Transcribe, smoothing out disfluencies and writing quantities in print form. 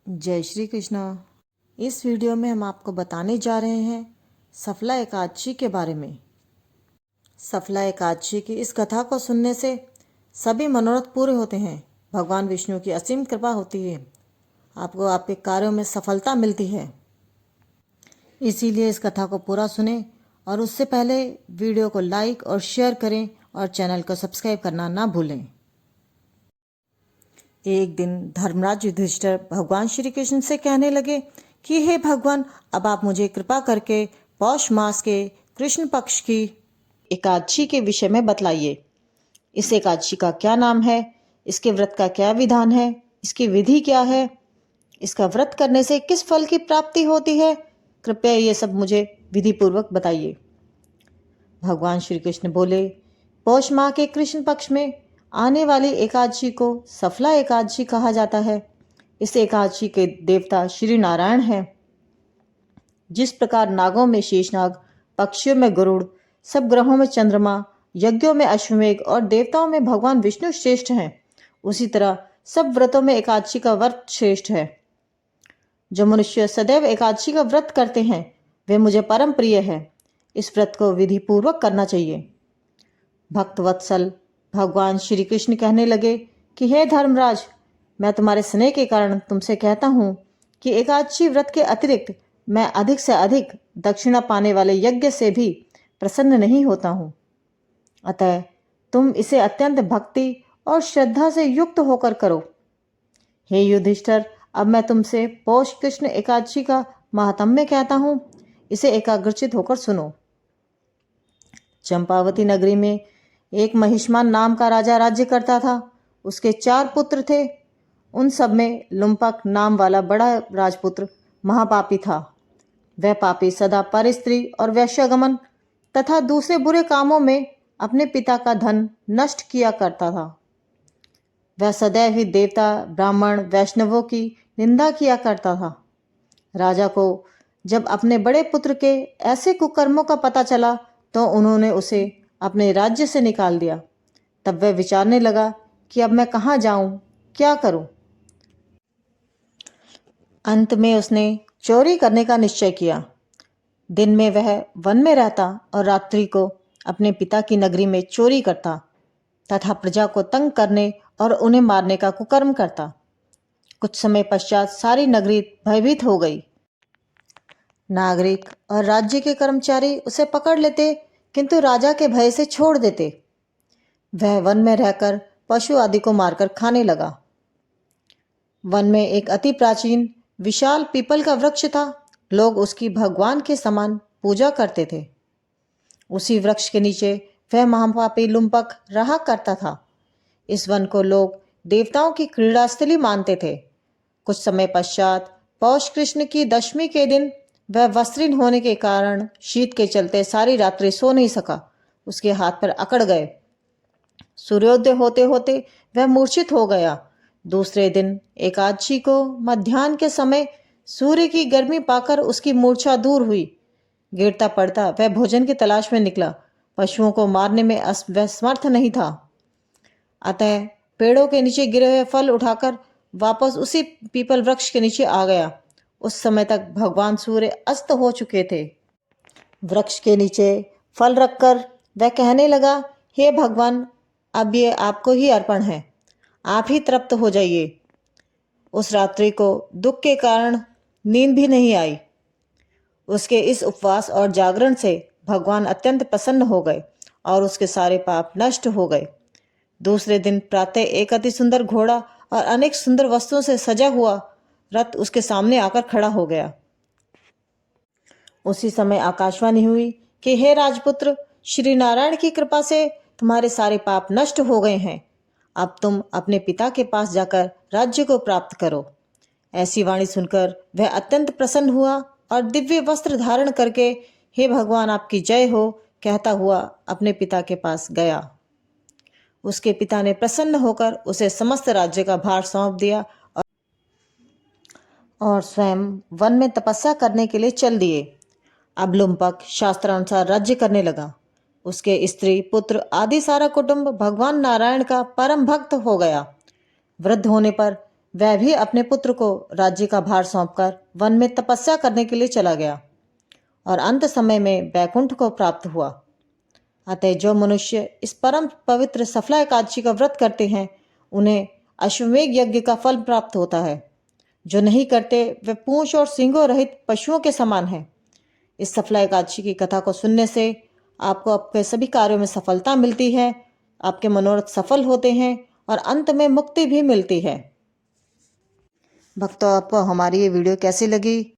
जय श्री कृष्णा। इस वीडियो में हम आपको बताने जा रहे हैं सफला एकादशी के बारे में। सफला एकादशी की इस कथा को सुनने से सभी मनोरथ पूरे होते हैं। भगवान विष्णु की असीम कृपा होती है, आपको आपके कार्यों में सफलता मिलती है। इसीलिए इस कथा को पूरा सुने और उससे पहले वीडियो को लाइक और शेयर करें और चैनल को सब्सक्राइब करना ना भूलें। एक दिन धर्मराज युधिष्ठिर भगवान श्री कृष्ण से कहने लगे कि हे भगवान, अब आप मुझे कृपा करके पौष मास के कृष्ण पक्ष की एकादशी के विषय में बतलाइए। इस एकादशी का क्या नाम है, इसके व्रत का क्या विधान है, इसकी विधि क्या है, इसका व्रत करने से किस फल की प्राप्ति होती है, कृपया ये सब मुझे विधि पूर्वक बताइए। भगवान श्री कृष्ण बोले, पौष माह के कृष्ण पक्ष में आने वाली एकादशी को सफला एकादशी कहा जाता है। इस एकादशी के देवता श्री नारायण हैं। जिस प्रकार नागों में शेषनाग, पक्षियों में गरुड़, सब ग्रहों में चंद्रमा, यज्ञों में अश्वमेघ और देवताओं में भगवान विष्णु श्रेष्ठ हैं, उसी तरह सब व्रतों में एकादशी का व्रत श्रेष्ठ है। जो मनुष्य सदैव एकादशी का व्रत करते हैं वे मुझे परम प्रिय है। इस व्रत को विधि पूर्वक करना चाहिए। भक्त वत्सल भगवान श्री कृष्ण कहने लगे कि हे धर्मराज, मैं तुम्हारे स्नेह के कारण तुमसे कहता हूँ कि एकादशी व्रत के अतिरिक्त मैं अधिक से अधिक दक्षिणा पाने वाले यज्ञ से भी प्रसन्न नहीं होता हूँ। अतः तुम इसे अत्यंत भक्ति और श्रद्धा से युक्त होकर करो। हे युधिष्ठिर, अब मैं तुमसे पौष कृष्ण एकादशी का महात्म्य कहता हूँ, इसे एकाग्रचित होकर सुनो। चंपावती नगरी में एक महिष्मान नाम का राजा राज्य करता था। उसके 4 पुत्र थे। उन सब में लुम्पक नाम वाला बड़ा राजपुत्र महापापी था। वह पापी सदा परस्त्री और वैश्यागमन तथा दूसरे बुरे कामों में अपने पिता का धन नष्ट किया करता था। वह सदैव ही देवता, ब्राह्मण, वैष्णवों की निंदा किया करता था। राजा को जब अपने बड़े पुत्र के ऐसे कुकर्मों का पता चला तो उन्होंने उसे अपने राज्य से निकाल दिया। तब वह विचारने लगा कि अब मैं कहाँ जाऊं, क्या करूं। अंत में उसने चोरी करने का निश्चय किया। दिन में वह वन में रहता और रात्रि को अपने पिता की नगरी में चोरी करता तथा प्रजा को तंग करने और उन्हें मारने का कुकर्म करता। कुछ समय पश्चात सारी नगरी भयभीत हो गई। नागरिक और राज्य के कर्मचारी उसे पकड़ लेते किंतु राजा के भय से छोड़ देते। वह वन में रहकर पशु आदि को मारकर खाने लगा। वन में एक अति प्राचीन विशाल पीपल का वृक्ष था। लोग उसकी भगवान के समान पूजा करते थे। उसी वृक्ष के नीचे वह महापापी लुम्पक रहा करता था। इस वन को लोग देवताओं की क्रीड़ास्थली मानते थे। कुछ समय पश्चात पौष कृष्ण की दशमी के दिन वह वस्त्रहीन होने के कारण शीत के चलते सारी रात्रि सो नहीं सका। उसके हाथ पर अकड़ गए। सूर्योदय होते होते वह मूर्छित हो गया। दूसरे दिन एकादशी को मध्याह्न के समय सूर्य की गर्मी पाकर उसकी मूर्छा दूर हुई। गिरता पड़ता वह भोजन की तलाश में निकला। पशुओं को मारने में वह समर्थ नहीं था। अतः पेड़ों के नीचे गिरे हुए फल उठाकर वापस उसी पीपल वृक्ष के नीचे आ गया। उस समय तक भगवान सूर्य अस्त हो चुके थे। वृक्ष के नीचे फल रखकर वह कहने लगा, हे भगवान, अब ये आपको ही अर्पण है, आप ही तृप्त हो जाइए। उस रात्रि को दुख के कारण नींद भी नहीं आई। उसके इस उपवास और जागरण से भगवान अत्यंत प्रसन्न हो गए और उसके सारे पाप नष्ट हो गए। दूसरे दिन प्रातः एक अति सुंदर घोड़ा और अनेक सुंदर वस्तुओं से सजा हुआ रथ उसके सामने आकर खड़ा हो गया। उसी समय आकाशवाणी हुई कि हे राजपुत्र, श्री नारायण की कृपा से तुम्हारे सारे पाप नष्ट हो गए हैं। अब तुम अपने पिता के पास जाकर राज्य को प्राप्त करो। ऐसी वाणी सुनकर वह अत्यंत प्रसन्न हुआ और दिव्य वस्त्र धारण करके हे भगवान आपकी जय हो कहता हुआ अपने पिता के पास गया। उसके पिता ने प्रसन्न होकर उसे समस्त राज्य का भार सौंप दिया और स्वयं वन में तपस्या करने के लिए चल दिए। अब लुम्पक शास्त्रानुसार राज्य करने लगा। उसके स्त्री, पुत्र आदि सारा कुटुंब भगवान नारायण का परम भक्त हो गया। वृद्ध होने पर वह भी अपने पुत्र को राज्य का भार सौंपकर वन में तपस्या करने के लिए चला गया और अंत समय में बैकुंठ को प्राप्त हुआ। अतः जो मनुष्य इस परम पवित्र सफला एकादशी का व्रत करते हैं उन्हें अश्वमेध यज्ञ का फल प्राप्त होता है। जो नहीं करते वे पूंछ और सींगों रहित पशुओं के समान हैं। इस सफला एकादशी की कथा को सुनने से आपको आपके सभी कार्यों में सफलता मिलती है, आपके मनोरथ सफल होते हैं और अंत में मुक्ति भी मिलती है। भक्तों, आपको हमारी ये वीडियो कैसी लगी